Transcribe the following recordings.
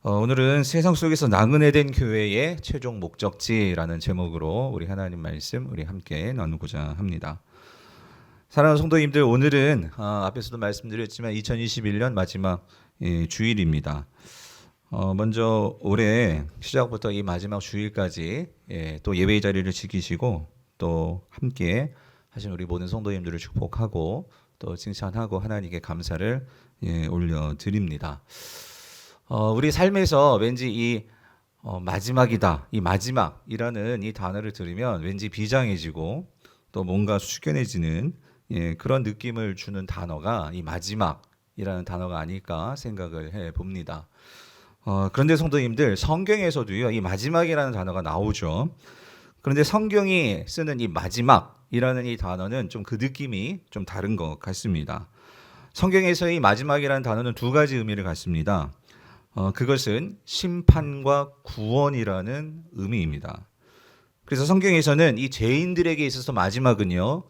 오늘은 세상 속에서 나그네된 교회의 최종 목적지라는 제목으로 우리 하나님 말씀 우리 함께 나누고자 합니다. 사랑하는 성도님들, 오늘은 앞에서도 말씀드렸지만 2021년 마지막 주일입니다. 먼저 올해 시작부터 이 마지막 주일까지 또 예배의 자리를 지키시고 또 함께 하신 우리 모든 성도님들을 축복하고 또 칭찬하고 하나님께 감사를 올려드립니다. 우리 삶에서 왠지 이 마지막이다, 이 마지막이라는 이 단어를 들으면 왠지 비장해지고 또 뭔가 숙연해지는 그런 느낌을 주는 단어가 이 마지막이라는 단어가 아닐까 생각을 해봅니다. 그런데 성도님들, 성경에서도요 이 마지막이라는 단어가 나오죠. 그런데 성경이 쓰는 이 마지막이라는 이 단어는 좀 그 느낌이 좀 다른 것 같습니다. 성경에서의 이 마지막이라는 단어는 두 가지 의미를 갖습니다. 그것은 심판과 구원이라는 의미입니다. 그래서 성경에서는 이 죄인들에게 있어서 마지막은요,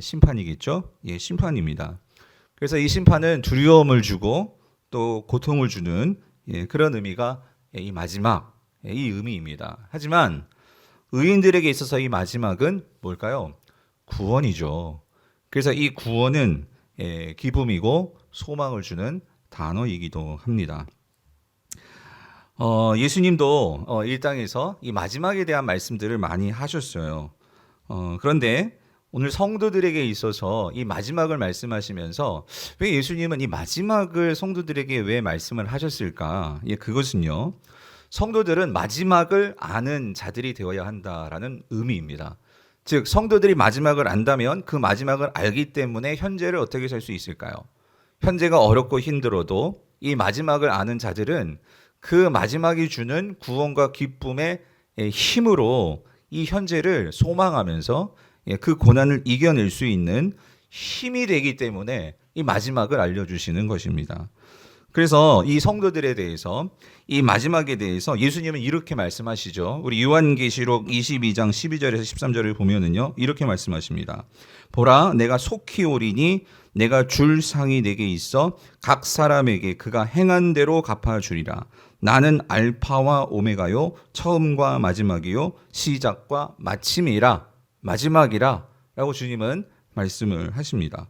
심판이겠죠? 심판입니다. 그래서 이 심판은 두려움을 주고 또 고통을 주는 그런 의미가 이 마지막, 이 의미입니다. 하지만 의인들에게 있어서 이 마지막은 뭘까요? 구원이죠. 그래서 이 구원은 기쁨이고 소망을 주는 단어이기도 합니다. 예수님도 이 땅에서 이 마지막에 대한 말씀들을 많이 하셨어요. 그런데 오늘 성도들에게 있어서 이 마지막을 말씀하시면서 왜 예수님은 이 마지막을 성도들에게 왜 말씀을 하셨을까? 그것은요, 성도들은 마지막을 아는 자들이 되어야 한다라는 의미입니다. 즉, 성도들이 마지막을 안다면 그 마지막을 알기 때문에 현재를 어떻게 살 수 있을까요? 현재가 어렵고 힘들어도 이 마지막을 아는 자들은 그 마지막이 주는 구원과 기쁨의 힘으로 이 현재를 소망하면서 그 고난을 이겨낼 수 있는 힘이 되기 때문에 이 마지막을 알려주시는 것입니다. 그래서 이 성도들에 대해서 이 마지막에 대해서 예수님은 이렇게 말씀하시죠. 우리 요한계시록 22장 12절에서 13절을 보면은요, 이렇게 말씀하십니다. 보라, 내가 속히 오리니 내가 줄 상이 내게 있어 각 사람에게 그가 행한 대로 갚아주리라. 나는 알파와 오메가요, 처음과 마지막이요, 시작과 마침이라, 마지막이라 라고 주님은 말씀을 하십니다.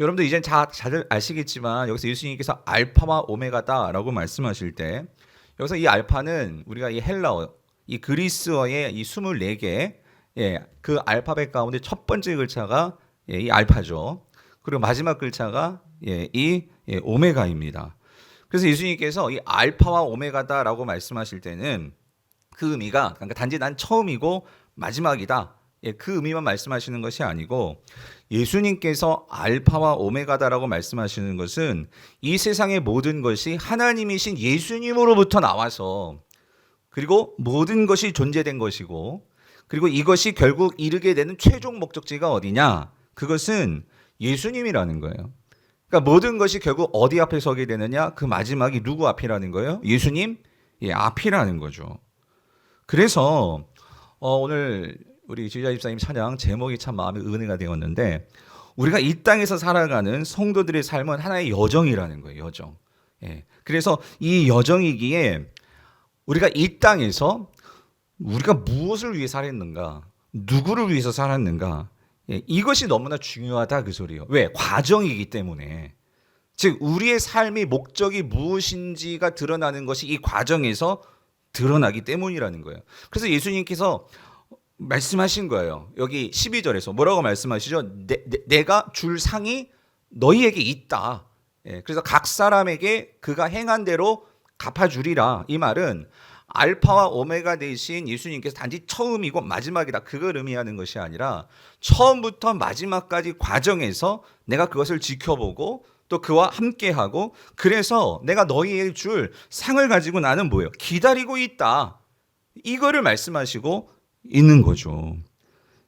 여러분들 이제 다들 아시겠지만 여기서 예수님께서 알파와 오메가다 라고 말씀하실 때, 여기서 이 알파는 우리가 이 헬라어, 이 그리스어의 이 24개 그 알파벳 가운데 첫 번째 글자가 이 알파죠. 그리고 마지막 글자가 이 오메가입니다. 그래서 예수님께서 이 알파와 오메가다라고 말씀하실 때는 그 의미가, 그러니까 단지 난 처음이고 마지막이다, 그 의미만 말씀하시는 것이 아니고, 예수님께서 알파와 오메가다라고 말씀하시는 것은 이 세상의 모든 것이 하나님이신 예수님으로부터 나와서, 그리고 모든 것이 존재된 것이고, 그리고 이것이 결국 이르게 되는 최종 목적지가 어디냐? 그것은 예수님이라는 거예요. 그러니까 모든 것이 결국 어디 앞에 서게 되느냐? 그 마지막이 누구 앞이라는 거예요? 예수님 앞이라는 거죠. 그래서 오늘 우리 지휘자 집사님 찬양 제목이 참 마음에 은혜가 되었는데, 우리가 이 땅에서 살아가는 성도들의 삶은 하나의 여정이라는 거예요. 여정. 그래서 이 여정이기에 우리가 이 땅에서 우리가 무엇을 위해 살았는가, 누구를 위해서 살았는가, 이것이 너무나 중요하다, 그 소리예요. 왜? 과정이기 때문에. 즉 우리의 삶의 목적이 무엇인지가 드러나는 것이 이 과정에서 드러나기 때문이라는 거예요. 그래서 예수님께서 말씀하신 거예요. 여기 12절에서 뭐라고 말씀하시죠? 내가 줄 상이 너희에게 있다. 그래서 각 사람에게 그가 행한 대로 갚아주리라. 이 말은 알파와 오메가 되신 예수님께서 단지 처음이고 마지막이다, 그걸 의미하는 것이 아니라 처음부터 마지막까지 과정에서 내가 그것을 지켜보고 또 그와 함께하고, 그래서 내가 너희에게 줄 상을 가지고 나는 뭐예요? 기다리고 있다. 이거를 말씀하시고 있는 거죠.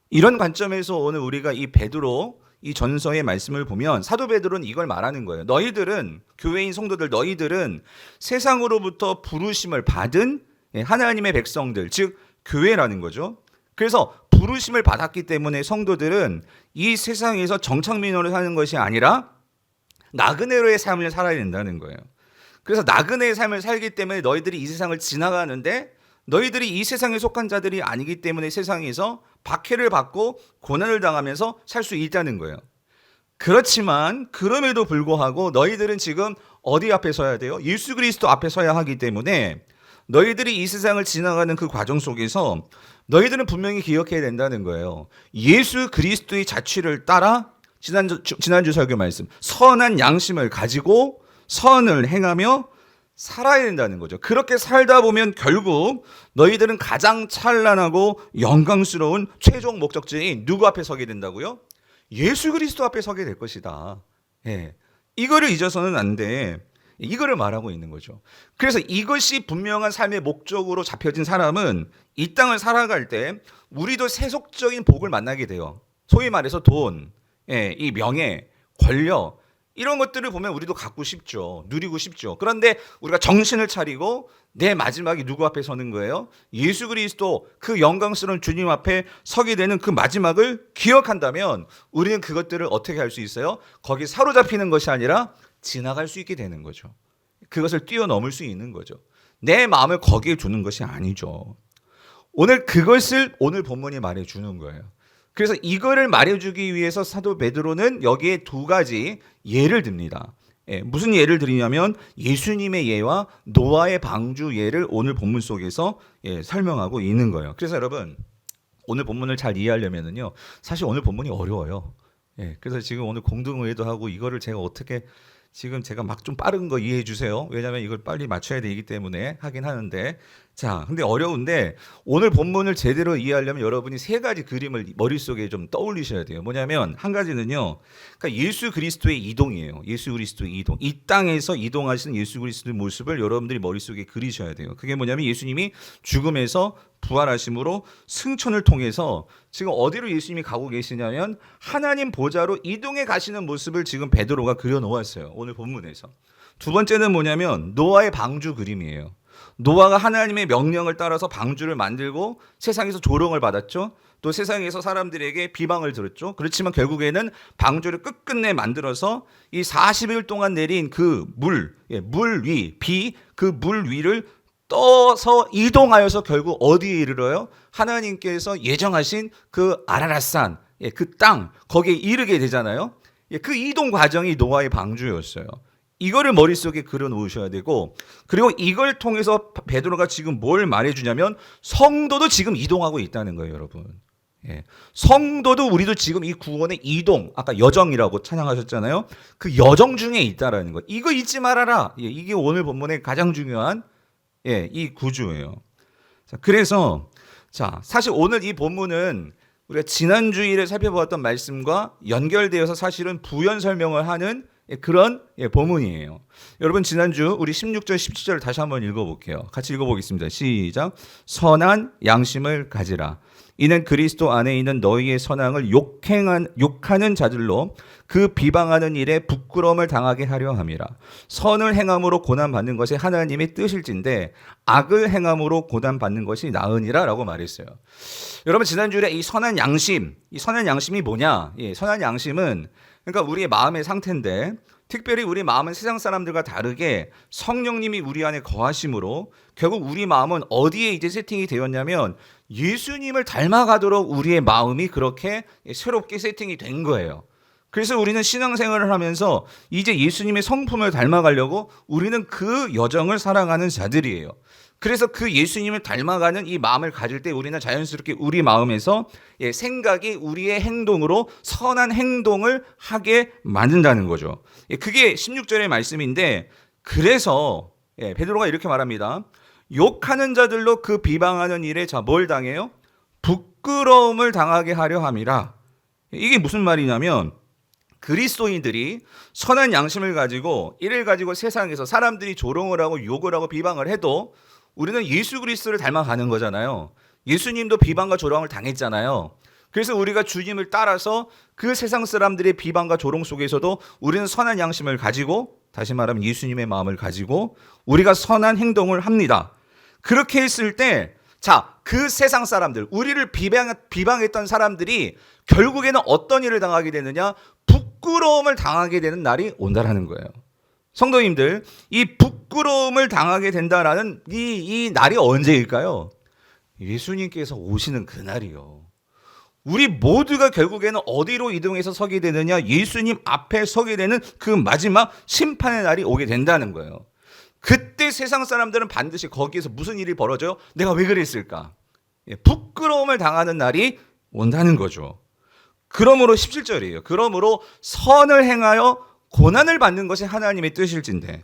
이런 관점에서 오늘 우리가 이 베드로 이 전서의 말씀을 보면 사도 베드로는 이걸 말하는 거예요. 너희들은, 교회인 성도들, 너희들은 세상으로부터 부르심을 받은 하나님의 백성들, 즉 교회라는 거죠. 그래서 부르심을 받았기 때문에 성도들은 이 세상에서 정착민으로 사는 것이 아니라 나그네로의 삶을 살아야 된다는 거예요. 그래서 나그네의 삶을 살기 때문에 너희들이 이 세상을 지나가는데 너희들이 이 세상에 속한 자들이 아니기 때문에 세상에서 박해를 받고 고난을 당하면서 살 수 있다는 거예요. 그렇지만 그럼에도 불구하고 너희들은 지금 어디 앞에 서야 돼요? 예수 그리스도 앞에 서야 하기 때문에 너희들이 이 세상을 지나가는 그 과정 속에서 너희들은 분명히 기억해야 된다는 거예요. 예수 그리스도의 자취를 따라 지난주 설교 말씀 선한 양심을 가지고 선을 행하며 살아야 된다는 거죠. 그렇게 살다 보면 결국 너희들은 가장 찬란하고 영광스러운 최종 목적지인 누구 앞에 서게 된다고요? 예수 그리스도 앞에 서게 될 것이다. 예. 이거를 잊어서는 안 돼. 이거를 말하고 있는 거죠. 그래서 이것이 분명한 삶의 목적으로 잡혀진 사람은 이 땅을 살아갈 때 우리도 세속적인 복을 만나게 돼요. 소위 말해서 돈, 이 명예, 권력 이런 것들을 보면 우리도 갖고 싶죠. 누리고 싶죠. 그런데 우리가 정신을 차리고 내 마지막이 누구 앞에 서는 거예요? 예수 그리스도 그 영광스러운 주님 앞에 서게 되는 그 마지막을 기억한다면 우리는 그것들을 어떻게 할 수 있어요? 거기 사로잡히는 것이 아니라 지나갈 수 있게 되는 거죠. 그것을 뛰어넘을 수 있는 거죠. 내 마음을 거기에 두는 것이 아니죠. 오늘 그것을 오늘 본문이 말해주는 거예요. 그래서 이거를 말해주기 위해서 사도 베드로는 여기에 두 가지 예를 듭니다. 무슨 예를 드리냐면 예수님의 예와 노아의 방주 예를 오늘 본문 속에서 설명하고 있는 거예요. 그래서 여러분 오늘 본문을 잘 이해하려면요, 사실 오늘 본문이 어려워요. 그래서 지금 오늘 공동회의도 하고 이거를 제가 어떻게 지금 제가 막 좀 빠른 거 이해해 주세요. 왜냐하면 이걸 빨리 맞춰야 되기 때문에 하긴 하는데, 자, 근데 어려운데 오늘 본문을 제대로 이해하려면 여러분이 세 가지 그림을 머릿속에 좀 떠올리셔야 돼요. 뭐냐면 한 가지는요, 그러니까 예수 그리스도의 이동이에요. 예수 그리스도의 이동. 이 땅에서 이동하시는 예수 그리스도의 모습을 여러분들이 머릿속에 그리셔야 돼요. 그게 뭐냐면 예수님이 죽음에서 부활하심으로 승천을 통해서 지금 어디로 예수님이 가고 계시냐면 하나님 보좌로 이동해 가시는 모습을 지금 베드로가 그려놓았어요. 오늘 본문에서. 두 번째는 뭐냐면 노아의 방주 그림이에요. 노아가 하나님의 명령을 따라서 방주를 만들고 세상에서 조롱을 받았죠. 또 세상에서 사람들에게 비방을 들었죠. 그렇지만 결국에는 방주를 끝끝내 만들어서 이 40일 동안 내린 그 물 위, 비, 그 물 위를 떠서 이동하여서 결국 어디에 이르러요? 하나님께서 예정하신 그 아라랏산, 그 땅, 거기에 이르게 되잖아요. 그 이동 과정이 노아의 방주였어요. 이거를 머릿속에 그려 놓으셔야 되고, 그리고 이걸 통해서 베드로가 지금 뭘 말해주냐면 성도도 지금 이동하고 있다는 거예요, 여러분. 성도도 우리도 지금 이 구원의 이동, 아까 여정이라고 찬양하셨잖아요. 그 여정 중에 있다라는 거. 이거 잊지 말아라. 이게 오늘 본문의 가장 중요한 이 구조예요. 자, 그래서 사실 오늘 이 본문은 우리가 지난 주일에 살펴보았던 말씀과 연결되어서 사실은 부연 설명을 하는 그런 본문이에요. 여러분 지난주 우리 16절 17절 다시 한번 읽어볼게요. 같이 읽어보겠습니다. 시작. 선한 양심을 가지라. 이는 그리스도 안에 있는 너희의 선앙을 욕하는 자들로 그 비방하는 일에 부끄러움을 당하게 하려 함이라. 선을 행함으로 고난받는 것이 하나님의 뜻일진데 악을 행함으로 고난받는 것이 나으니라 라고 말했어요. 여러분 지난주에 이 선한 양심이 뭐냐? 선한 양심은 그러니까 우리의 마음의 상태인데, 특별히 우리 마음은 세상 사람들과 다르게 성령님이 우리 안에 거하심으로 결국 우리 마음은 어디에 이제 세팅이 되었냐면 예수님을 닮아가도록 우리의 마음이 그렇게 새롭게 세팅이 된 거예요. 그래서 우리는 신앙생활을 하면서 이제 예수님의 성품을 닮아가려고 우리는 그 여정을 살아가는 자들이에요. 그래서 그 예수님을 닮아가는 이 마음을 가질 때 우리는 자연스럽게 우리 마음에서 생각이 우리의 행동으로 선한 행동을 하게 만든다는 거죠. 그게 16절의 말씀인데, 그래서 베드로가 이렇게 말합니다. 욕하는 자들로 그 비방하는 일에 뭘 당해요? 부끄러움을 당하게 하려 함이라. 이게 무슨 말이냐면 그리스도인들이 선한 양심을 가지고 이를 가지고 세상에서 사람들이 조롱을 하고 욕을 하고 비방을 해도 우리는 예수 그리스도를 닮아가는 거잖아요. 예수님도 비방과 조롱을 당했잖아요. 그래서 우리가 주님을 따라서 그 세상 사람들의 비방과 조롱 속에서도 우리는 선한 양심을 가지고, 다시 말하면 예수님의 마음을 가지고 우리가 선한 행동을 합니다. 그렇게 했을 때 그 세상 사람들, 우리를 비방했던 사람들이 결국에는 어떤 일을 당하게 되느냐? 부끄러움을 당하게 되는 날이 온다라는 거예요. 성도님들, 이 부끄러움을 당하게 된다라는 이 날이 언제일까요? 예수님께서 오시는 그날이요. 우리 모두가 결국에는 어디로 이동해서 서게 되느냐? 예수님 앞에 서게 되는 그 마지막 심판의 날이 오게 된다는 거예요. 그때 세상 사람들은 반드시 거기에서 무슨 일이 벌어져요? 내가 왜 그랬을까? 부끄러움을 당하는 날이 온다는 거죠. 그러므로 17절이에요. 그러므로 선을 행하여 고난을 받는 것이 하나님의 뜻일진데,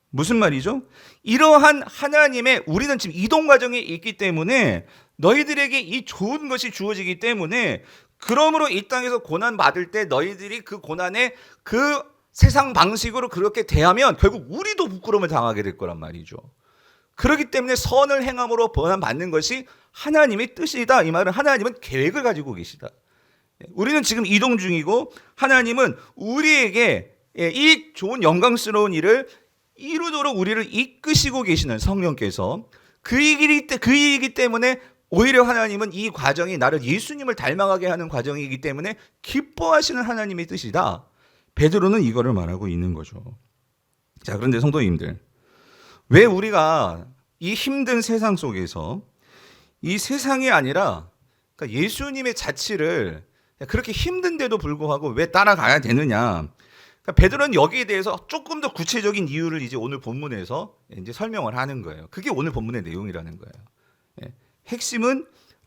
무슨 말이죠? 이러한 하나님의, 우리는 지금 이동 과정에 있기 때문에 너희들에게 이 좋은 것이 주어지기 때문에, 그러므로 이 땅에서 고난 받을 때 너희들이 그 고난에 그 세상 방식으로 그렇게 대하면 결국 우리도 부끄러움을 당하게 될 거란 말이죠. 그렇기 때문에 선을 행함으로 고난 받는 것이 하나님의 뜻이다. 이 말은 하나님은 계획을 가지고 계시다. 우리는 지금 이동 중이고 하나님은 우리에게 이 좋은 영광스러운 일을 이루도록 우리를 이끄시고 계시는 성령께서 그 일이기 때문에 오히려 하나님은 이 과정이 나를 예수님을 닮아가게 하는 과정이기 때문에 기뻐하시는 하나님의 뜻이다. 베드로는 이거를 말하고 있는 거죠. 자, 그런데 성도님들, 왜 우리가 이 힘든 세상 속에서 이 세상이 아니라 그러니까 예수님의 자취를 그렇게 힘든데도 불구하고 왜 따라가야 되느냐? 그러니까 베드로는 여기에 대해서 조금 더 구체적인 이유를 이제 오늘 본문에서 이제 설명을 하는 거예요. 그게 오늘 본문의 내용이라는 거예요. 핵심은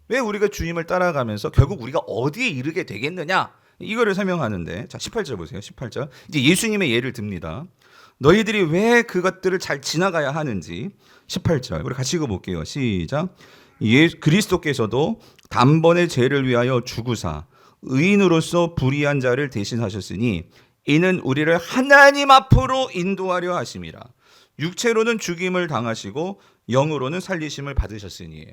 왜 우리가 주님을 따라가면서 결국 우리가 어디에 이르게 되겠느냐? 이거를 설명하는데, 자, 18절 보세요. 18절. 이제 예수님의 예를 듭니다. 너희들이 왜 그것들을 잘 지나가야 하는지. 18절. 우리 같이 읽어볼게요. 시작. 그리스도께서도 단번에 죄를 위하여 죽으사 의인으로서 불의한 자를 대신하셨으니 이는 우리를 하나님 앞으로 인도하려 하심이라. 육체로는 죽임을 당하시고 영으로는 살리심을 받으셨으니에요.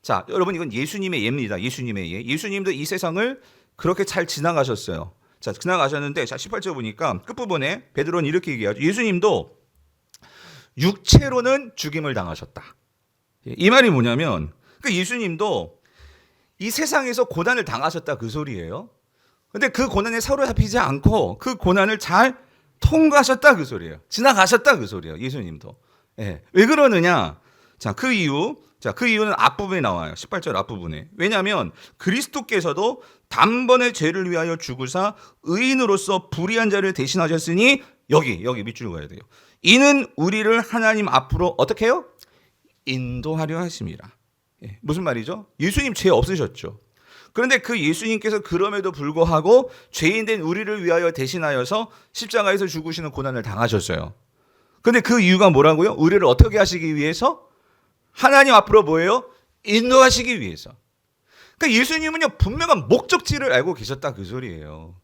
자, 여러분, 이건 예수님의 예입니다. 예수님의 예. 예수님도 이 세상을 그렇게 잘 지나가셨어요. 자, 지나가셨는데, 자, 18절 보니까 끝부분에 베드로는 이렇게 얘기하죠. 예수님도 육체로는 죽임을 당하셨다. 이 말이 뭐냐면, 그 예수님도 이 세상에서 고난을 당하셨다, 그 소리예요. 근데 그 고난에 사로잡히지 않고 그 고난을 잘 통과하셨다, 그 소리예요. 지나가셨다, 그 소리예요. 예수님도. 예. 왜 그러느냐? 자, 그 이유는 앞부분에 나와요. 18절 앞부분에. 왜냐하면 그리스도께서도 단번에 죄를 위하여 죽으사 의인으로서 불의한 자를 대신하셨으니 여기 밑줄 가야 돼요. 이는 우리를 하나님 앞으로 어떻게 해요? 인도하려 하심이라. 예, 무슨 말이죠? 예수님 죄 없으셨죠. 그런데 그 예수님께서 그럼에도 불구하고 죄인된 우리를 위하여 대신하여서 십자가에서 죽으시는 고난을 당하셨어요. 그런데 그 이유가 뭐라고요? 우리를 어떻게 하시기 위해서? 하나님 앞으로 뭐예요? 인도하시기 위해서. 그러니까 예수님은요, 분명한 목적지를 알고 계셨다, 그 소리예요.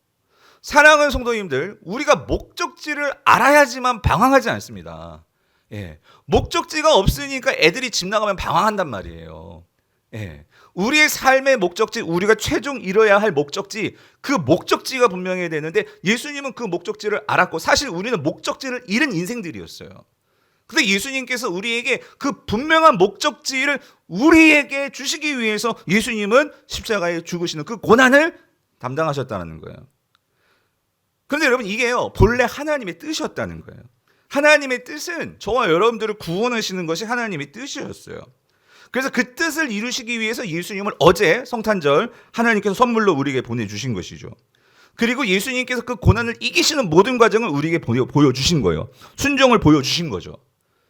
사랑하는 성도님들, 우리가 목적지를 알아야지만 방황하지 않습니다. 예. 목적지가 없으니까 애들이 집 나가면 방황한단 말이에요. 예. 우리의 삶의 목적지, 우리가 최종 이뤄야 할 목적지, 그 목적지가 분명해야 되는데 예수님은 그 목적지를 알았고, 사실 우리는 목적지를 잃은 인생들이었어요. 근데 예수님께서 우리에게 그 분명한 목적지를 우리에게 주시기 위해서 예수님은 십자가에 죽으시는 그 고난을 담당하셨다는 거예요. 그런데 여러분, 이게요, 본래 하나님의 뜻이었다는 거예요. 하나님의 뜻은 저와 여러분들을 구원하시는 것이 하나님의 뜻이었어요. 그래서 그 뜻을 이루시기 위해서 예수님을 어제 성탄절 하나님께서 선물로 우리에게 보내주신 것이죠. 그리고 예수님께서 그 고난을 이기시는 모든 과정을 우리에게 보여주신 거예요. 순종을 보여주신 거죠.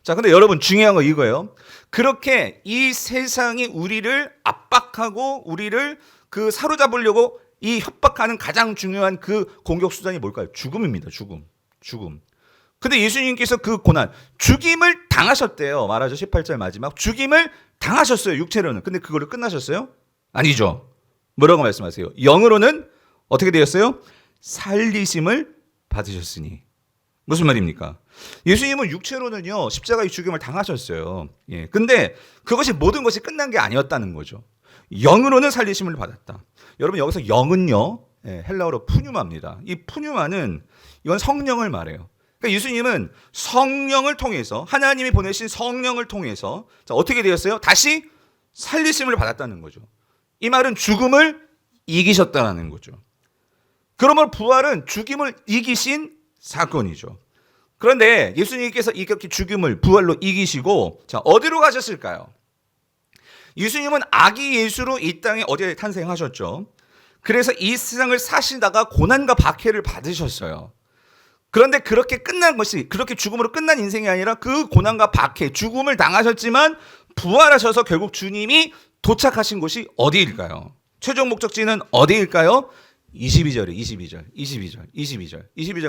자, 근데 여러분, 중요한 거 이거예요. 그렇게 이 세상이 우리를 압박하고 우리를 그 사로잡으려고 이 협박하는 가장 중요한 그 공격 수단이 뭘까요? 죽음입니다. 죽음. 근데 예수님께서 그 고난, 죽임을 당하셨대요. 말하죠. 18절 마지막. 죽임을 당하셨어요. 육체로는. 근데 그걸로 끝나셨어요? 아니죠. 뭐라고 말씀하세요? 영으로는 어떻게 되었어요? 살리심을 받으셨으니. 무슨 말입니까? 예수님은 육체로는요, 십자가의 죽임을 당하셨어요. 예. 근데 그것이 모든 것이 끝난 게 아니었다는 거죠. 영으로는 살리심을 받았다. 여러분, 여기서 영은요, 예, 헬라어로 푸뉴마입니다. 이 푸뉴마는 이건 성령을 말해요. 그러니까 예수님은 성령을 통해서, 하나님이 보내신 성령을 통해서, 자, 어떻게 되었어요? 다시 살리심을 받았다는 거죠. 이 말은 죽음을 이기셨다는 거죠. 그러므로 부활은 죽임을 이기신 사건이죠. 그런데 예수님께서 이렇게 죽음을 부활로 이기시고 자 어디로 가셨을까요? 예수님은 아기 예수로 이 땅에 어디에 탄생하셨죠. 그래서 이 세상을 사시다가 고난과 박해를 받으셨어요. 그런데 그렇게 끝난 것이 그렇게 죽음으로 끝난 인생이 아니라 그 고난과 박해, 죽음을 당하셨지만 부활하셔서 결국 주님이 도착하신 곳이 어디일까요? 최종 목적지는 어디일까요? 22절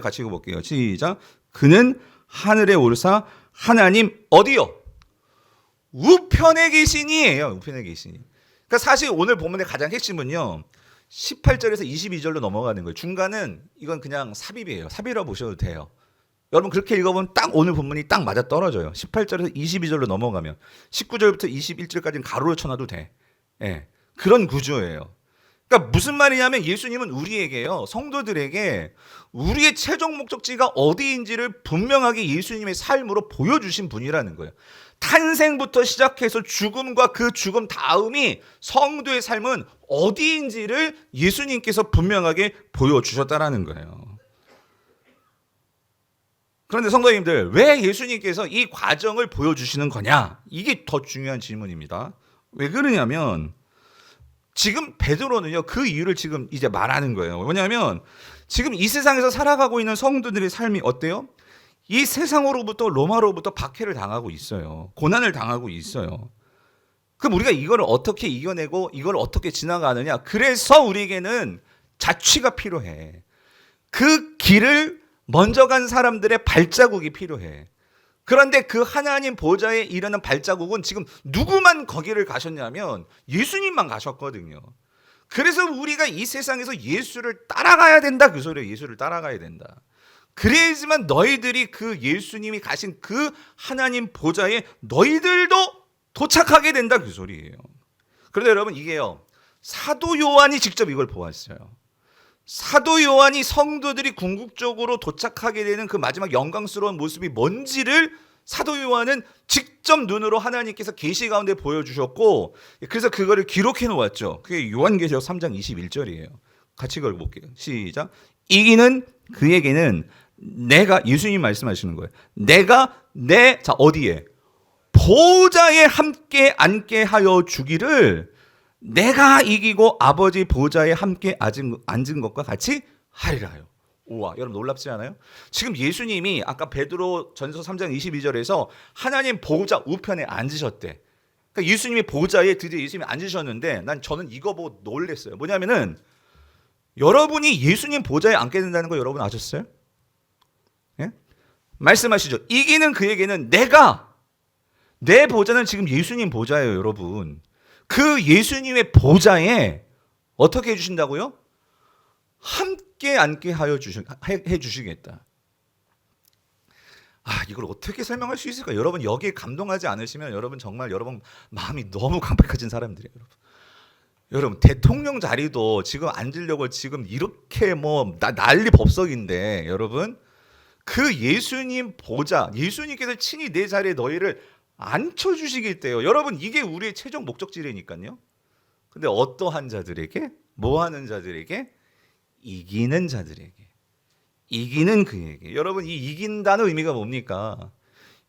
같이 읽어볼게요. 시작. 그는 하늘에 오르사 하나님 어디요? 우편에 계시니예요. 우편에 계시니. 그러니까 사실 오늘 본문의 가장 핵심은요. 18절에서 22절로 넘어가는 거예요. 중간은 이건 그냥 삽입이에요. 삽입이라고 보셔도 돼요. 여러분 그렇게 읽어보면 딱 오늘 본문이 딱 맞아 떨어져요. 18절에서 22절로 넘어가면 19절부터 21절까지는 가로로 쳐놔도 돼. 예, 그런 구조예요. 그러니까 무슨 말이냐면 예수님은 우리에게요. 성도들에게 우리의 최종 목적지가 어디인지를 분명하게 예수님의 삶으로 보여주신 분이라는 거예요. 탄생부터 시작해서 죽음과 그 죽음 다음이 성도의 삶은 어디인지를 예수님께서 분명하게 보여주셨다라는 거예요. 그런데 성도님들, 왜 예수님께서 이 과정을 보여주시는 거냐? 이게 더 중요한 질문입니다. 왜 그러냐면 지금 베드로는요, 그 이유를 지금 이제 말하는 거예요. 뭐냐면 지금 이 세상에서 살아가고 있는 성도들의 삶이 어때요? 이 세상으로부터 로마로부터 박해를 당하고 있어요. 고난을 당하고 있어요. 그럼 우리가 이걸 어떻게 이겨내고 이걸 어떻게 지나가느냐? 그래서 우리에게는 자취가 필요해. 그 길을 먼저 간 사람들의 발자국이 필요해. 그런데 그 하나님 보좌에 이르는 발자국은 지금 누구만 거기를 가셨냐면 예수님만 가셨거든요. 그래서 우리가 이 세상에서 예수를 따라가야 된다. 그 소리예요. 예수를 따라가야 된다. 그래야지만 너희들이 그 예수님이 가신 그 하나님 보좌에 너희들도 도착하게 된다. 그 소리예요. 그런데 여러분 이게요. 사도 요한이 직접 이걸 보았어요. 사도 요한이 성도들이 궁극적으로 도착하게 되는 그 마지막 영광스러운 모습이 뭔지를 사도 요한은 직접 눈으로 하나님께서 계시 가운데 보여주셨고 그래서 그거를 기록해 놓았죠. 그게 요한계시록 3장 21절이에요. 같이 읽어볼게요. 시작. 이기는 그에게는 내가 예수님 말씀하시는 거예요. 내가 자 어디에 보좌에 함께 앉게 하여 주기를 내가 이기고 아버지 보좌에 함께 앉은 것과 같이 하리라요. 우와, 여러분 놀랍지 않아요? 지금 예수님이 아까 베드로 전서 3장 22절에서 하나님 보좌 우편에 앉으셨대. 그러니까 예수님이 보좌에 드디어 예수님이 앉으셨는데 저는 이거 보고 놀랐어요. 뭐냐면은 여러분이 예수님 보좌에 앉게 된다는 거 여러분 아셨어요? 예? 말씀하시죠. 이기는 그에게는 내 보좌는 지금 예수님 보좌예요, 여러분. 그 예수님의 보좌에 어떻게 해주신다고요? 함께 앉게 해주시겠다. 이걸 어떻게 설명할 수 있을까? 여러분 여기에 감동하지 않으시면 여러분 정말 여러분 마음이 너무 강팍해진 사람들이에요. 여러분 대통령 자리도 지금 앉으려고 지금 이렇게 난리 법석인데 여러분 그 예수님 보좌, 예수님께서 친히 내 자리에 너희를 앉혀주시겠대요. 여러분 이게 우리의 최종 목적지라니까요. 근데 어떠한 자들에게? 뭐하는 자들에게? 이기는 자들에게. 이기는 그에게. 여러분 이 이긴다는 의미가 뭡니까?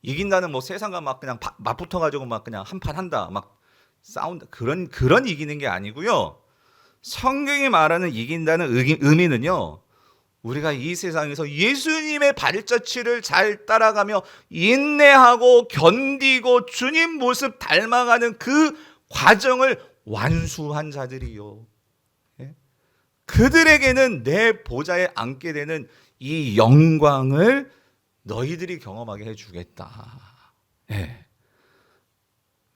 이긴다는 세상과 막 그냥 맞붙어가지고 막 그냥 한판 한다, 막 싸운다 그런 이기는 게 아니고요. 성경이 말하는 이긴다는 의미는요. 우리가 이 세상에서 예수님의 발자취를 잘 따라가며 인내하고 견디고 주님 모습 닮아가는 그 과정을 완수한 자들이요. 예? 그들에게는 내 보좌에 앉게 되는 이 영광을 너희들이 경험하게 해주겠다. 예.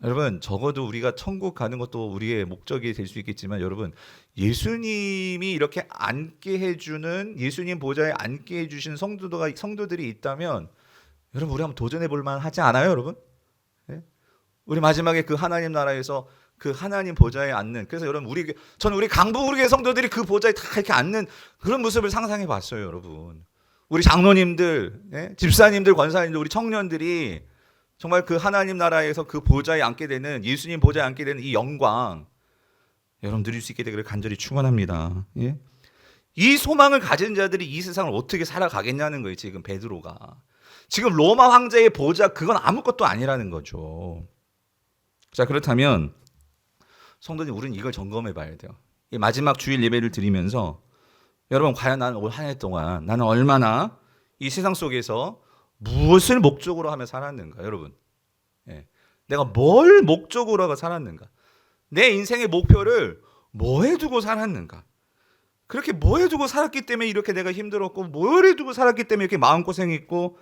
여러분 적어도 우리가 천국 가는 것도 우리의 목적이 될 수 있겠지만 여러분 예수님이 이렇게 앉게 해주는 예수님 보좌에 앉게 해주신 성도들이 있다면 여러분 우리 한번 도전해 볼 만하지 않아요, 여러분? 네? 우리 마지막에 그 하나님 나라에서 그 하나님 보좌에 앉는 그래서 여러분 저는 우리 강북의 성도들이 그 보좌에 다 이렇게 앉는 그런 모습을 상상해 봤어요, 여러분. 우리 장로님들, 네? 집사님들, 권사님들, 우리 청년들이 정말 그 하나님 나라에서 그 보좌에 앉게 되는 예수님 보좌에 앉게 되는 이 영광 여러분 누릴 수 있게 되기를 간절히 축원합니다. 예? 이 소망을 가진 자들이 이 세상을 어떻게 살아가겠냐는 거예요. 지금 베드로가 지금 로마 황제의 보좌 그건 아무것도 아니라는 거죠. 자, 그렇다면 성도님, 우리는 이걸 점검해 봐야 돼요. 이 마지막 주일 예배를 드리면서 여러분, 과연 나는 올 한 해 동안 나는 얼마나 이 세상 속에서 무엇을 목적으로 하며 살았는가? 여러분, 예. 내가 뭘 목적으로 하고 살았는가? 내 인생의 목표를 뭐에 두고 살았는가? 그렇게 뭐에 두고 살았기 때문에 이렇게 내가 힘들었고, 뭐에 두고 살았기 때문에 이렇게 마음고생했고,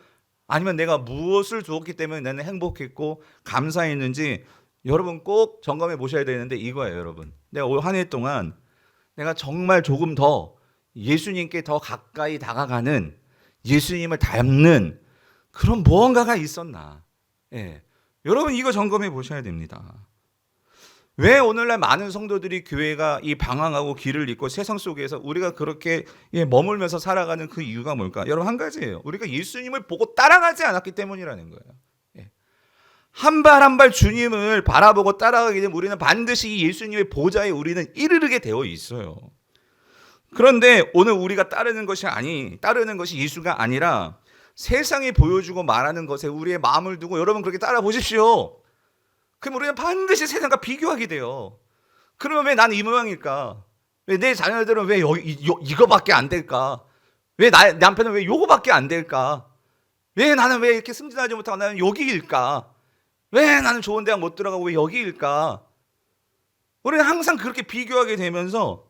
아니면 내가 무엇을 두었기 때문에 나는 행복했고 감사했는지 여러분 꼭 점검해 보셔야 되는데, 이거예요. 여러분, 내가 올 한 해 동안 내가 정말 조금 더 예수님께 더 가까이 다가가는, 예수님을 닮는 그런 무언가가 있었나? 예. 여러분, 이거 점검해 보셔야 됩니다. 왜 오늘날 많은 성도들이 교회가 이 방황하고 길을 잃고 세상 속에서 우리가 그렇게 머물면서 살아가는 그 이유가 뭘까? 여러분, 한 가지예요. 우리가 예수님을 보고 따라가지 않았기 때문이라는 거예요. 예. 한 발 한 발 주님을 바라보고 따라가게 되면 우리는 반드시 이 예수님의 보좌에 우리는 이르게 되어 있어요. 그런데 오늘 우리가 따르는 것이 예수가 아니라 세상이 보여주고 말하는 것에 우리의 마음을 두고, 여러분 그렇게 따라 보십시오. 그럼 우리는 반드시 세상과 비교하게 돼요. 그러면 왜 나는 이 모양일까? 왜 내 자녀들은 왜 이거밖에 안 될까? 왜 내 남편은 왜 요거밖에 안 될까? 왜 나는 왜 이렇게 승진하지 못하고 나는 여기일까? 왜 나는 좋은 대학 못 들어가고 왜 여기일까? 우리는 항상 그렇게 비교하게 되면서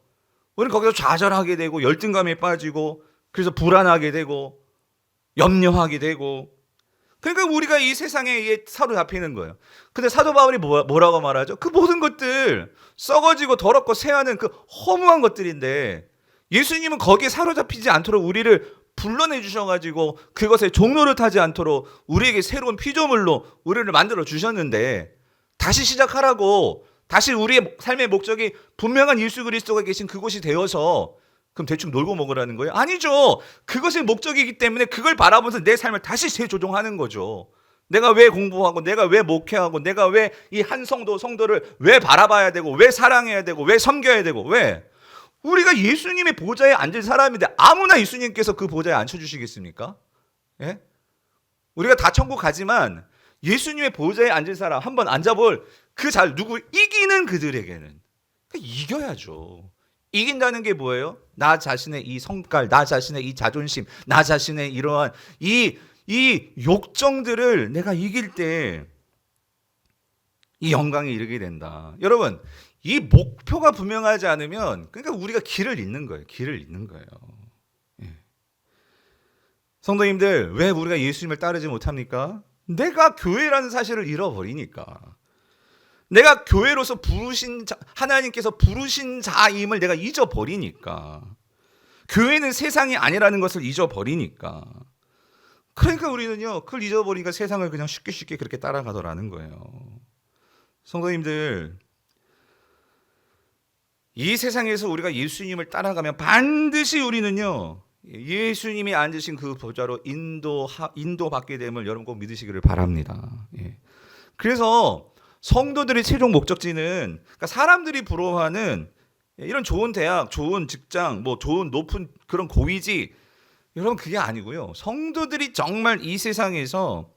우리는 거기서 좌절하게 되고 열등감에 빠지고, 그래서 불안하게 되고 염려하게 되고, 그러니까 우리가 이 세상에 사로잡히는 거예요. 근데 사도 바울이 뭐라고 말하죠? 그 모든 것들 썩어지고 더럽고 새하는 그 허무한 것들인데, 예수님은 거기에 사로잡히지 않도록 우리를 불러내 주셔가지고 그것에 종로를 타지 않도록 우리에게 새로운 피조물로 우리를 만들어 주셨는데, 다시 시작하라고, 다시 우리의 삶의 목적이 분명한 예수 그리스도가 계신 그곳이 되어서 그럼 대충 놀고 먹으라는 거예요? 아니죠. 그것이 목적이기 때문에 그걸 바라보면서 내 삶을 다시 재조정하는 거죠. 내가 왜 공부하고, 내가 왜 목회하고, 내가 왜 이 한 성도를 왜 바라봐야 되고, 왜 사랑해야 되고, 왜 섬겨야 되고, 왜? 우리가 예수님의 보좌에 앉을 사람인데 아무나 예수님께서 그 보좌에 앉혀주시겠습니까? 예? 우리가 다 천국 가지만 예수님의 보좌에 앉을 사람, 한번 앉아볼 누구 이기는 그들에게는 이겨야죠. 이긴다는 게 뭐예요? 나 자신의 이 성깔, 나 자신의 이 자존심, 나 자신의 이러한 이 욕정들을 내가 이길 때 이 영광에 이르게 된다. 여러분, 이 목표가 분명하지 않으면, 그러니까 우리가 길을 잃는 거예요. 길을 잃는 거예요. 예. 성도님들, 왜 우리가 예수님을 따르지 못합니까? 내가 교회라는 사실을 잃어버리니까. 내가 교회로서 하나님께서 부르신 자임을 내가 잊어버리니까. 교회는 세상이 아니라는 것을 잊어버리니까. 그러니까 우리는요, 그걸 잊어버리니까 세상을 그냥 쉽게 그렇게 따라가더라는 거예요. 성도님들, 이 세상에서 우리가 예수님을 따라가면 반드시 우리는요, 예수님이 앉으신 그 보좌로 인도받게 됨을 여러분 꼭 믿으시기를 바랍니다. 예. 그래서 성도들의 최종 목적지는, 그러니까 사람들이 부러워하는 이런 좋은 대학, 좋은 직장, 뭐 좋은 높은 그런 고위직, 여러분 그게 아니고요. 성도들이 정말 이 세상에서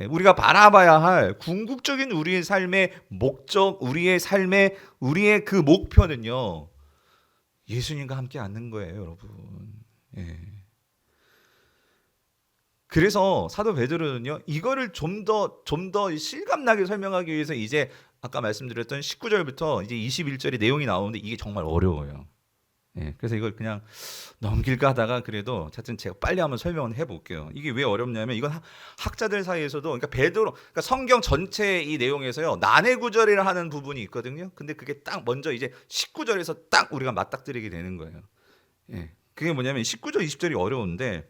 우리가 바라봐야 할 궁극적인 우리의 삶의 목적, 우리의 그 목표는요, 예수님과 함께 앉는 거예요, 여러분. 예. 그래서 사도 베드로는요, 이거를 좀 더 실감나게 설명하기 위해서 이제 아까 말씀드렸던 19절부터 이제 21절의 내용이 나오는데 이게 정말 어려워요. 예, 그래서 이걸 그냥 넘길까 하다가 그래도 하여튼 제가 빨리 한번 설명을 해볼게요. 이게 왜 어렵냐면, 이건 학자들 사이에서도, 그러니까 성경 전체 이 내용에서요, 난해 구절이라 하는 부분이 있거든요. 근데 그게 딱 먼저 이제 19절에서 딱 우리가 맞닥뜨리게 되는 거예요. 예, 그게 뭐냐면 19절, 20절이 어려운데,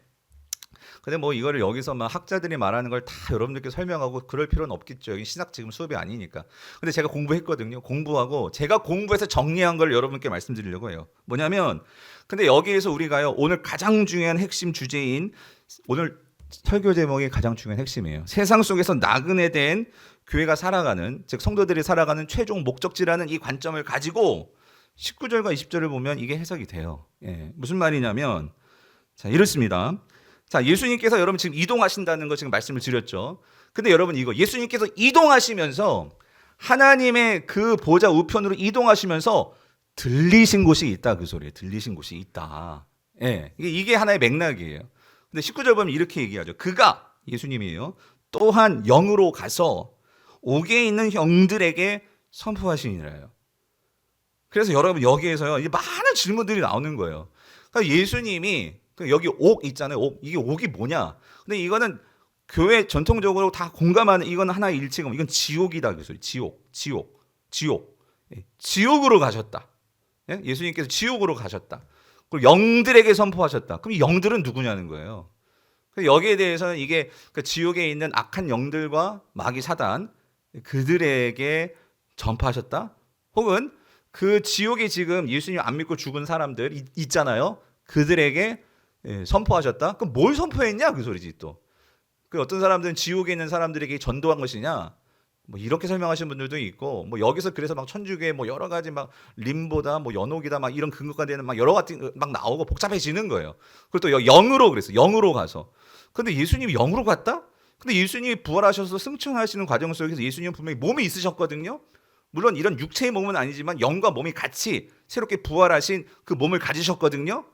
근데 뭐 이거를 여기서 막 학자들이 말하는 걸 다 여러분들께 설명하고 그럴 필요는 없겠죠. 여기 신학 지금 수업이 아니니까. 근데 제가 공부했거든요. 공부하고 제가 공부해서 정리한 걸 여러분께 말씀드리려고 해요. 뭐냐면, 근데 여기에서 우리가요, 오늘 가장 중요한 핵심 주제인, 오늘 설교 제목이 가장 중요한 핵심이에요. 세상 속에서 나그네 된 교회가 살아가는, 즉 성도들이 살아가는 최종 목적지라는 이 관점을 가지고 19절과 20절을 보면 이게 해석이 돼요. 예, 무슨 말이냐면, 자, 이렇습니다. 자, 예수님께서 여러분 지금 이동하신다는 거 지금 말씀을 드렸죠. 근데 여러분 이거 예수님께서 이동하시면서 하나님의 그 보좌 우편으로 이동하시면서 들리신 곳이 있다, 그 소리예요. 들리신 곳이 있다. 예, 이게 하나의 맥락이에요. 근데 19절 보면 이렇게 얘기하죠. 그가, 예수님이에요, 또한 영으로 가서 옥에 있는 영들에게 선포하시니라요. 그래서 여러분 여기에서요, 이제 많은 질문들이 나오는 거예요. 그러니까 예수님이 여기 옥 있잖아요. 옥, 이게 옥이 뭐냐? 근데 이거는 교회 전통적으로 다 공감하는, 이건 하나의 일체감. 이건 지옥이다, 그 소리. 지옥. 예, 지옥으로 가셨다. 예? 예수님께서 지옥으로 가셨다. 그리고 영들에게 선포하셨다. 그럼 이 영들은 누구냐는 거예요. 여기에 대해서는 이게 지옥에 있는 악한 영들과 마귀 사단, 그들에게 전파하셨다. 혹은 그 지옥에 지금 예수님 안 믿고 죽은 사람들 있잖아요. 그들에게 선포하셨다. 그럼 뭘 선포했냐, 그 소리지 또. 그 어떤 사람들은 지옥에 있는 사람들에게 전도한 것이냐, 뭐 이렇게 설명하시는 분들도 있고, 뭐 여기서 그래서 막 천주교에 뭐 여러 가지 막 림보다 뭐 연옥이다 막 이런 근거가 되는 막 여러 가지 막 나오고 복잡해지는 거예요. 그리고 또 영으로 그랬어. 영으로 가서. 근데 예수님이 영으로 갔다? 근데 예수님이 부활하셔서 승천하시는 과정 속에서 예수님은 분명히 몸이 있으셨거든요. 물론 이런 육체의 몸은 아니지만 영과 몸이 같이 새롭게 부활하신 그 몸을 가지셨거든요.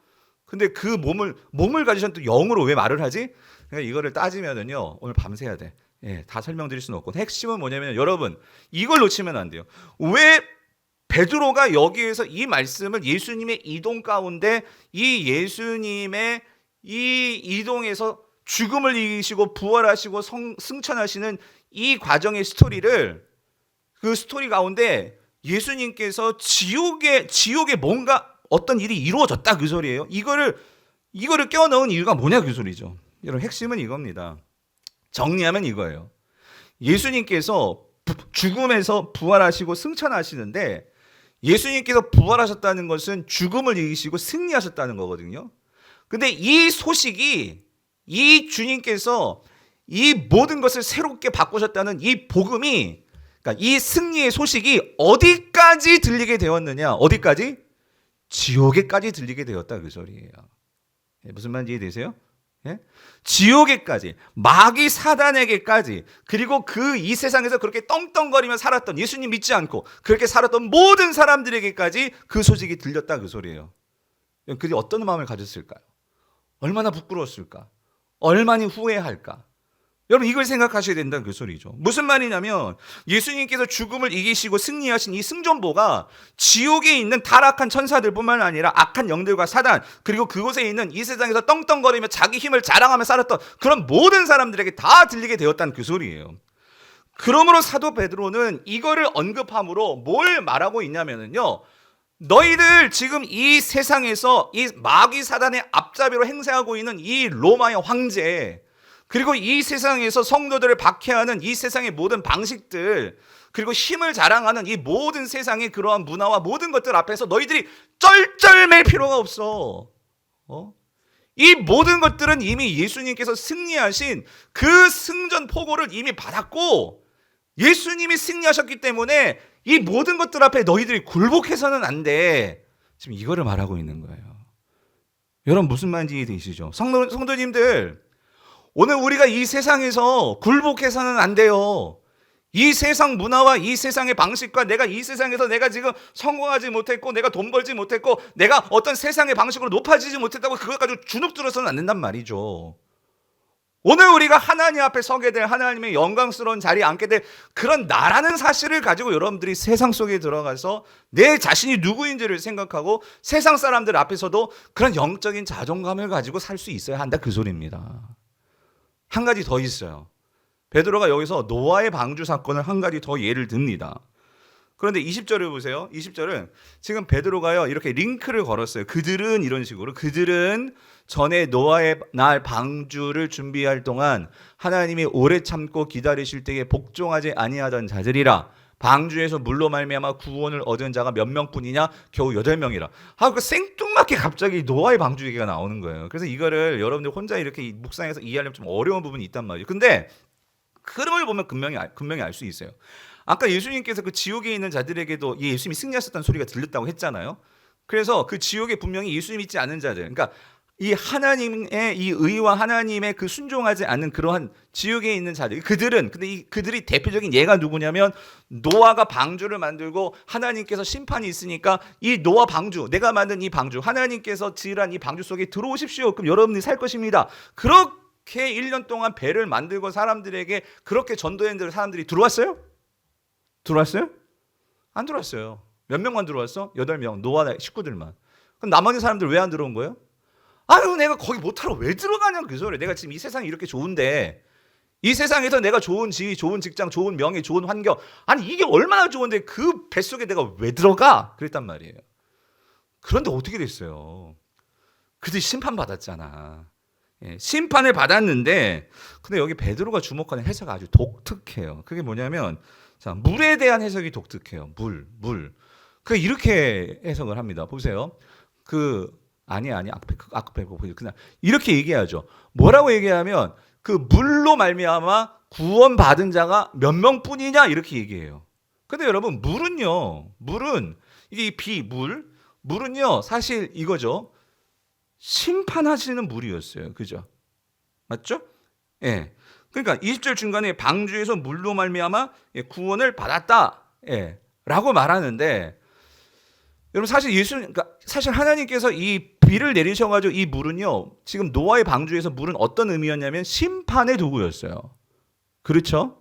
근데 그 몸을 가지신 또 영으로 왜 말을 하지? 그러니까 이거를 따지면은요, 오늘 밤새야 돼. 예, 다 설명드릴 수는 없고, 핵심은 뭐냐면 여러분 이걸 놓치면 안 돼요. 왜 베드로가 여기에서 이 말씀을 예수님의 이동 가운데, 이 예수님의 이 이동에서 죽음을 이기시고 부활하시고 승천하시는 이 과정의 스토리를, 그 스토리 가운데 예수님께서 지옥에 뭔가 어떤 일이 이루어졌다, 그 소리예요. 이거를 껴넣은 이유가 뭐냐, 그 소리죠. 여러분 핵심은 이겁니다. 정리하면 이거예요. 예수님께서 죽음에서 부활하시고 승천하시는데, 예수님께서 부활하셨다는 것은 죽음을 이기시고 승리하셨다는 거거든요. 근데 이 소식이, 이 주님께서 이 모든 것을 새롭게 바꾸셨다는 이 복음이, 그러니까 이 승리의 소식이 어디까지 들리게 되었느냐? 어디까지? 지옥에까지 들리게 되었다, 그 소리예요. 무슨 말인지 이해되세요? 예? 지옥에까지, 마귀 사단에게까지, 그리고 이 세상에서 그렇게 떵떵거리며 살았던, 예수님 믿지 않고 그렇게 살았던 모든 사람들에게까지 그 소식이 들렸다, 그 소리예요. 그들이 어떤 마음을 가졌을까요? 얼마나 부끄러웠을까? 얼마나 후회할까? 여러분 이걸 생각하셔야 된다는 그 소리죠. 무슨 말이냐면 예수님께서 죽음을 이기시고 승리하신 이 승전보가 지옥에 있는 타락한 천사들뿐만 아니라 악한 영들과 사단, 그리고 그곳에 있는 이 세상에서 떵떵거리며 자기 힘을 자랑하며 살았던 그런 모든 사람들에게 다 들리게 되었다는 그 소리예요. 그러므로 사도 베드로는 이거를 언급함으로 뭘 말하고 있냐면요, 너희들 지금 이 세상에서 이 마귀 사단의 앞잡이로 행세하고 있는 이 로마의 황제, 그리고 이 세상에서 성도들을 박해하는 이 세상의 모든 방식들, 그리고 힘을 자랑하는 이 모든 세상의 그러한 문화와 모든 것들 앞에서 너희들이 쩔쩔맬 필요가 없어. 이 모든 것들은 이미 예수님께서 승리하신 그 승전 포고를 이미 받았고, 예수님이 승리하셨기 때문에 이 모든 것들 앞에 너희들이 굴복해서는 안 돼. 지금 이거를 말하고 있는 거예요. 여러분 무슨 말인지 이해되시죠? 성도님들, 오늘 우리가 이 세상에서 굴복해서는 안 돼요. 이 세상 문화와 이 세상의 방식과 내가 이 세상에서 내가 지금 성공하지 못했고, 내가 돈 벌지 못했고, 내가 어떤 세상의 방식으로 높아지지 못했다고 그것 가지고 주눅 들어서는 안 된단 말이죠. 오늘 우리가 하나님 앞에 서게 될, 하나님의 영광스러운 자리에 앉게 될 그런 나라는 사실을 가지고 여러분들이 세상 속에 들어가서 내 자신이 누구인지를 생각하고 세상 사람들 앞에서도 그런 영적인 자존감을 가지고 살 수 있어야 한다, 그 소리입니다. 한 가지 더 있어요. 베드로가 여기서 노아의 방주 사건을 한 가지 더 예를 듭니다. 그런데 20절을 보세요. 20절은 지금 베드로가요, 이렇게 링크를 걸었어요. 그들은, 이런 식으로, 그들은 전에 노아의 날 방주를 준비할 동안 하나님이 오래 참고 기다리실 때에 복종하지 아니하던 자들이라. 방주에서 물로 말미암아 구원을 얻은 자가 몇 명뿐이냐? 겨우 8명이라. 그 생뚱맞게 갑자기 노아의 방주 얘기가 나오는 거예요. 그래서 이거를 여러분들 혼자 이렇게 묵상해서 이해하려면 좀 어려운 부분이 있단 말이에요. 근데 흐름을 보면 분명히 알 수 있어요. 아까 예수님께서 그 지옥에 있는 자들에게도 예수님이 승리하셨다는 소리가 들렸다고 했잖아요. 그래서 그 지옥에 분명히 예수님 믿지 않는 자들, 그러니까 이 하나님의 이 의와 하나님의 그 순종하지 않는 그러한 지옥에 있는 자들, 그들이 대표적인 예가 누구냐면, 노아가 방주를 만들고 하나님께서 심판이 있으니까 이 노아 방주, 내가 만든 이 방주, 하나님께서 지으란 이 방주 속에 들어오십시오. 그럼 여러분이 살 것입니다. 그렇게 1년 동안 배를 만들고 사람들에게 그렇게 전도했는데 사람들이 들어왔어요? 들어왔어요? 안 들어왔어요. 몇 명만 들어왔어? 8명, 노아 식구들만. 그럼 나머지 사람들 왜 안 들어온 거예요? 아유, 내가 거기 못하러 왜 들어가냐, 그 소리. 내가 지금 이 세상이 이렇게 좋은데, 이 세상에서 내가 좋은 지위, 좋은 직장, 좋은 명예, 좋은 환경, 아니 이게 얼마나 좋은데 그 뱃속에 내가 왜 들어가? 그랬단 말이에요. 그런데 어떻게 됐어요? 그들이 심판받았잖아. 예, 심판을 받았는데, 근데 여기 베드로가 주목하는 해석이 아주 독특해요. 그게 뭐냐면, 자, 물에 대한 해석이 독특해요. 물. 그 이렇게 해석을 합니다. 보세요. 앞에 그냥 이렇게 얘기하죠. 뭐라고 얘기하면, 그 물로 말미암아 구원받은 자가 몇 명뿐이냐 이렇게 얘기해요. 근데 여러분, 물은 이게 물은요 사실 이거죠. 심판하시는 물이었어요. 그죠? 맞죠? 예. 그러니까 20절 중간에 방주에서 물로 말미암아 구원을 받았다. 예. 라고 말하는데, 여러분 사실 하나님께서 이 비를 내리셔가지고 이 물은요, 지금 노아의 방주에서 물은 어떤 의미였냐면 심판의 도구였어요. 그렇죠?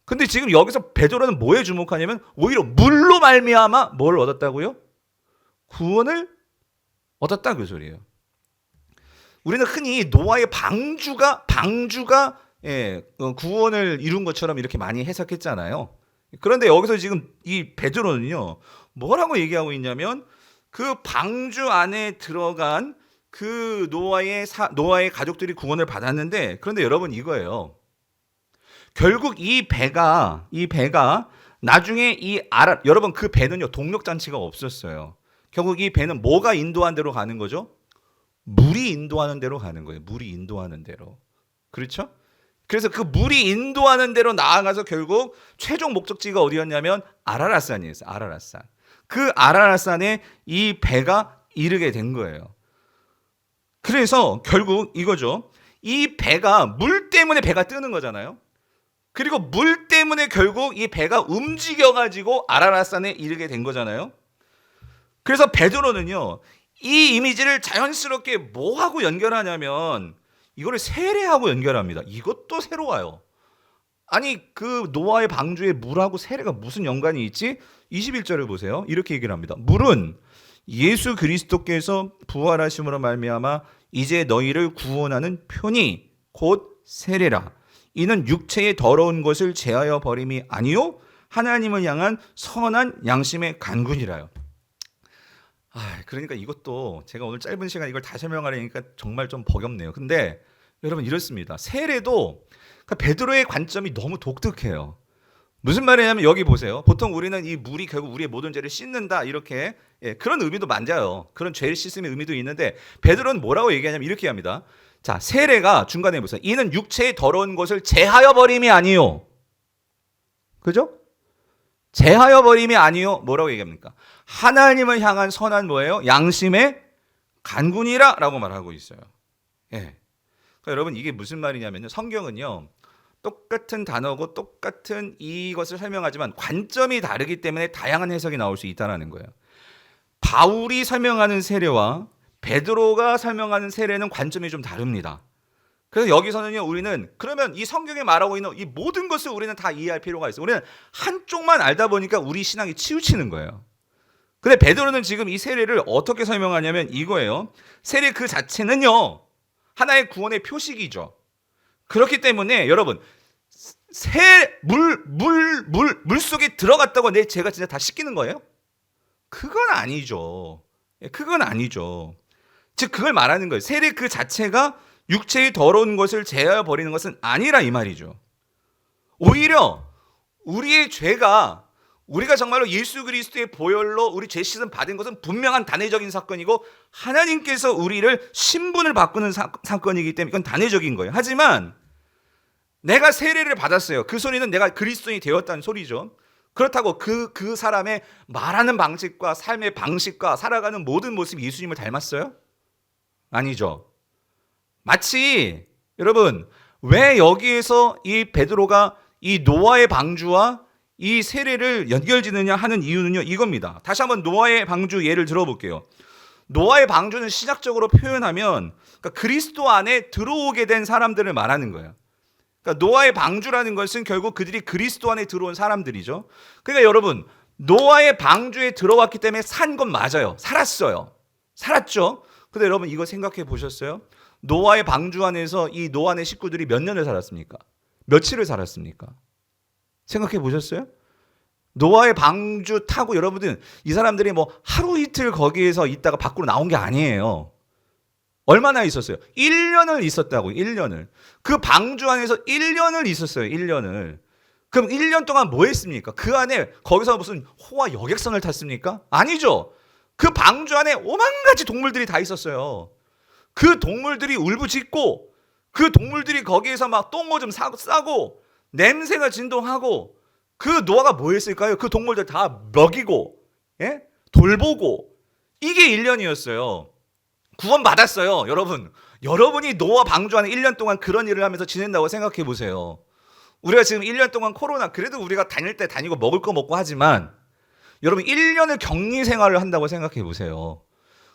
근데 지금 여기서 베드로는 뭐에 주목하냐면, 오히려 물로 말미암아 뭘 얻었다고요? 구원을 얻었다, 그 소리예요. 우리는 흔히 노아의 방주가 구원을 이룬 것처럼 이렇게 많이 해석했잖아요. 그런데 여기서 지금 이 베드로는요, 뭐라고 얘기하고 있냐면, 그 방주 안에 들어간 그 노아의 가족들이 구원을 받았는데, 그런데 여러분 이거예요. 결국 이 배가 나중에 여러분 그 배는요 동력 장치가 없었어요. 결국 이 배는 뭐가 인도한 대로 가는 거죠? 물이 인도하는 대로 가는 거예요. 물이 인도하는 대로. 그렇죠? 그래서 그 물이 인도하는 대로 나아가서 결국 최종 목적지가 어디였냐면 아라랏산이었어요. 아라랏산. 그 아라랏산에 이 배가 이르게 된 거예요. 그래서 결국 이거죠. 이 배가 물 때문에 배가 뜨는 거잖아요. 그리고 물 때문에 결국 이 배가 움직여가지고 아라랏산에 이르게 된 거잖아요. 그래서 베드로는요, 이 이미지를 자연스럽게 뭐하고 연결하냐면 이거를 세례하고 연결합니다. 이것도 새로워요. 아니, 그 노아의 방주에 물하고 세례가 무슨 연관이 있지? 21절을 보세요. 이렇게 얘기를 합니다. 물은 예수 그리스도께서 부활하심으로 말미암아 이제 너희를 구원하는 표니 곧 세례라. 이는 육체의 더러운 것을 제하여 버림이 아니요 하나님을 향한 선한 양심의 간군이라요. 그러니까 이것도 제가 오늘 짧은 시간 이걸 다 설명하려니까 정말 좀 버겁네요. 근데 여러분 이렇습니다. 세례도 그러니까 베드로의 관점이 너무 독특해요. 무슨 말이냐면 여기 보세요. 보통 우리는 이 물이 결국 우리의 모든 죄를 씻는다 이렇게 그런 의미도 맞아요. 그런 죄를 씻음의 의미도 있는데 베드로는 뭐라고 얘기하냐면 이렇게 합니다. 자, 세례가 중간에 보세요. 이는 육체의 더러운 것을 제하여 버림이 아니요. 그죠? 제하여 버림이 아니요. 뭐라고 얘기합니까? 하나님을 향한 선한 뭐예요? 양심의 간군이라라고 말하고 있어요. 예. 그러니까 여러분 이게 무슨 말이냐면요. 성경은요. 똑같은 단어고 똑같은 이것을 설명하지만 관점이 다르기 때문에 다양한 해석이 나올 수 있다는 거예요. 바울이 설명하는 세례와 베드로가 설명하는 세례는 관점이 좀 다릅니다. 그래서 여기서는요, 우리는 그러면 이 성경에 말하고 있는 이 모든 것을 우리는 다 이해할 필요가 있어요. 우리는 한쪽만 알다 보니까 우리 신앙이 치우치는 거예요. 근데 베드로는 지금 이 세례를 어떻게 설명하냐면 이거예요. 세례 그 자체는요, 하나의 구원의 표식이죠. 그렇기 때문에 여러분, 물 속에 들어갔다고 내 죄가 진짜 다 씻기는 거예요? 그건 아니죠. 그건 아니죠. 즉 그걸 말하는 거예요. 세례 그 자체가 육체의 더러운 것을 제하여 버리는 것은 아니라 이 말이죠. 오히려 우리의 죄가 우리가 정말로 예수 그리스도의 보혈로 우리 죄 씻음 받은 것은 분명한 단회적인 사건이고 하나님께서 우리를 신분을 바꾸는 사건이기 때문에 이건 단회적인 거예요. 하지만 내가 세례를 받았어요. 그 소리는 내가 그리스도인이 되었다는 소리죠. 그렇다고 그 사람의 말하는 방식과 삶의 방식과 살아가는 모든 모습이 예수님을 닮았어요? 아니죠. 마치 여러분 왜 여기에서 이 베드로가 이 노아의 방주와 이 세례를 연결짓느냐 하는 이유는요, 이겁니다. 다시 한번 노아의 방주 예를 들어볼게요. 노아의 방주는 시작적으로 표현하면 그러니까 그리스도 안에 들어오게 된 사람들을 말하는 거예요. 그러니까 노아의 방주라는 것은 결국 그들이 그리스도 안에 들어온 사람들이죠. 그러니까 여러분 노아의 방주에 들어왔기 때문에 산 건 맞아요. 살았어요. 살았죠. 근데 여러분 이거 생각해 보셨어요? 노아의 방주 안에서 이 노아의 식구들이 몇 년을 살았습니까? 며칠을 살았습니까? 생각해 보셨어요? 노아의 방주 타고 여러분들 이 사람들이 뭐 하루 이틀 거기에서 있다가 밖으로 나온 게 아니에요. 얼마나 있었어요? 1년을 있었다고. 1년을. 그 방주 안에서 1년을 있었어요. 1년을. 그럼 1년 동안 뭐 했습니까? 그 안에 거기서 무슨 호화 여객선을 탔습니까? 아니죠. 그 방주 안에 오만 가지 동물들이 다 있었어요. 그 동물들이 울부짖고 그 동물들이 거기에서 막 똥오줌 싸고 냄새가 진동하고 그 노아가 뭐 했을까요? 그 동물들 다 먹이고 예? 돌보고 이게 1년이었어요. 구원 받았어요. 여러분이 노아 방주 안에 1년 동안 그런 일을 하면서 지낸다고 생각해 보세요. 우리가 지금 1년 동안 코로나 그래도 우리가 다닐 때 다니고 먹을 거 먹고 하지만 여러분 1년을 격리 생활을 한다고 생각해 보세요.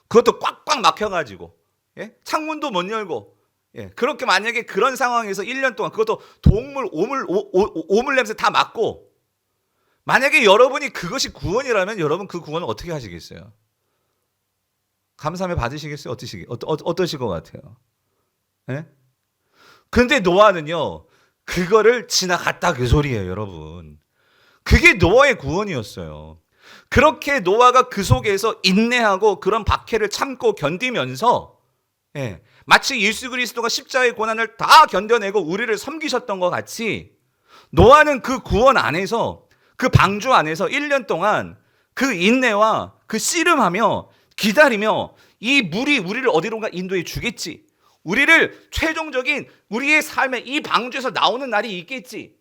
그것도 꽉꽉 막혀가지고 예? 창문도 못 열고 예, 그렇게 만약에 그런 상황에서 1년 동안 그것도 동물 오물 냄새 다 맡고 만약에 여러분이 그것이 구원이라면 여러분 그 구원을 어떻게 하시겠어요? 감사함에 받으시겠어요? 어떠실 것 같아요? 예? 근데 노아는요 그거를 지나갔다 그 소리예요, 여러분. 그게 노아의 구원이었어요. 그렇게 노아가 그 속에서 인내하고 그런 박해를 참고 견디면서 예, 마치 예수 그리스도가 십자가의 고난을 다 견뎌내고 우리를 섬기셨던 것 같이 노아는 그 구원 안에서 그 방주 안에서 1년 동안 그 인내와 그 씨름하며 기다리며 이 물이 우리를 어디론가 인도해 주겠지. 우리를 최종적인 우리의 삶의 이 방주에서 나오는 날이 있겠지.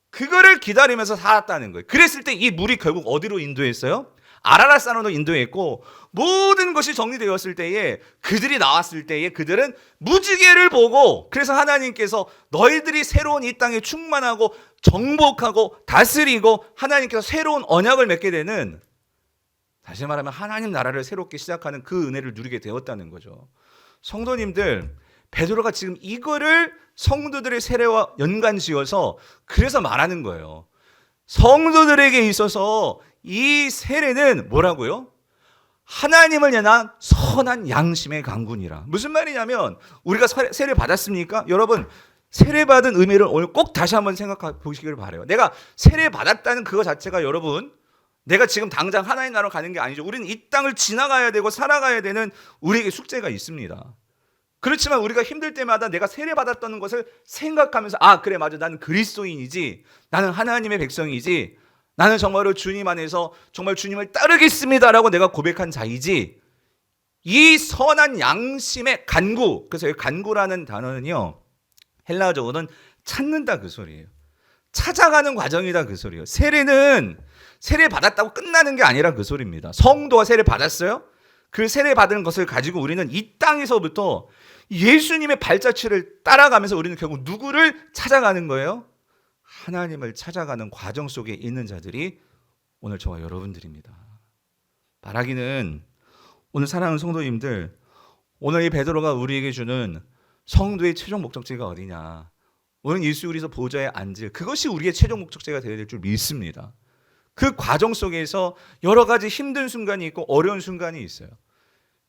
그거를 기다리면서 살았다는 거예요. 그랬을 때 이 물이 결국 어디로 인도했어요? 아라랏산으로 인도했고 모든 것이 정리되었을 때에 그들이 나왔을 때에 그들은 무지개를 보고 그래서 하나님께서 너희들이 새로운 이 땅에 충만하고 정복하고 다스리고 하나님께서 새로운 언약을 맺게 되는 다시 말하면 하나님 나라를 새롭게 시작하는 그 은혜를 누리게 되었다는 거죠. 성도님들 베드로가 지금 이거를 성도들의 세례와 연관지어서 그래서 말하는 거예요. 성도들에게 있어서 이 세례는 뭐라고요? 하나님을 향한 선한 양심의 강군이라. 무슨 말이냐면 우리가 세례 받았습니까? 여러분 세례 받은 의미를 오늘 꼭 다시 한번 생각해 보시기를 바라요. 내가 세례 받았다는 그거 자체가 여러분 내가 지금 당장 하나님 나라로 가는 게 아니죠. 우리는 이 땅을 지나가야 되고 살아가야 되는 우리에게 숙제가 있습니다. 그렇지만 우리가 힘들 때마다 내가 세례 받았다는 것을 생각하면서 아 그래 맞아 나는 그리스도인이지 나는 하나님의 백성이지 나는 정말로 주님 안에서 정말 주님을 따르겠습니다라고 내가 고백한 자이지 이 선한 양심의 간구 그래서 간구라는 단어는요 헬라어적으로는 찾는다 그 소리예요. 찾아가는 과정이다 그 소리예요. 세례는 세례 받았다고 끝나는 게 아니라 그 소리입니다. 성도가 세례 받았어요? 그 세례 받은 것을 가지고 우리는 이 땅에서부터 예수님의 발자취를 따라가면서 우리는 결국 누구를 찾아가는 거예요? 하나님을 찾아가는 과정 속에 있는 자들이 오늘 저와 여러분들입니다. 바라기는 오늘 사랑하는 성도님들 오늘 이 베드로가 우리에게 주는 성도의 최종 목적지가 어디냐 오늘 예수 그리스도 보좌에 앉을 그것이 우리의 최종 목적지가 되어야 될 줄 믿습니다. 그 과정 속에서 여러 가지 힘든 순간이 있고 어려운 순간이 있어요.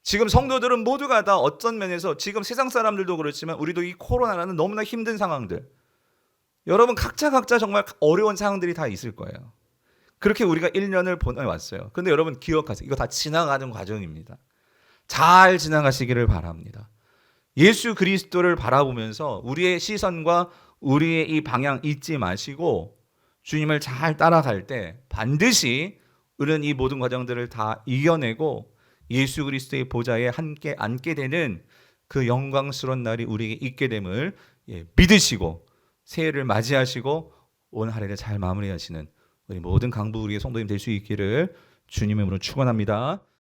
지금 성도들은 모두가 다 어떤 면에서 지금 세상 사람들도 그렇지만 우리도 이 코로나라는 너무나 힘든 상황들 여러분 각자 정말 어려운 상황들이 다 있을 거예요. 그렇게 우리가 1년을 보내왔어요. 근데 여러분 기억하세요. 이거 다 지나가는 과정입니다. 잘 지나가시기를 바랍니다. 예수 그리스도를 바라보면서 우리의 시선과 우리의 이 방향 잊지 마시고 주님을 잘 따라갈 때 반드시 우리는 이 모든 과정들을 다 이겨내고 예수 그리스도의 보좌에 함께 앉게 되는 그 영광스러운 날이 우리에게 있게 됨을 믿으시고 새해를 맞이하시고 오늘 한 해를 잘 마무리하시는 우리 모든 강부 우리의 성도님 될 수 있기를 주님의 이름으로 축원합니다.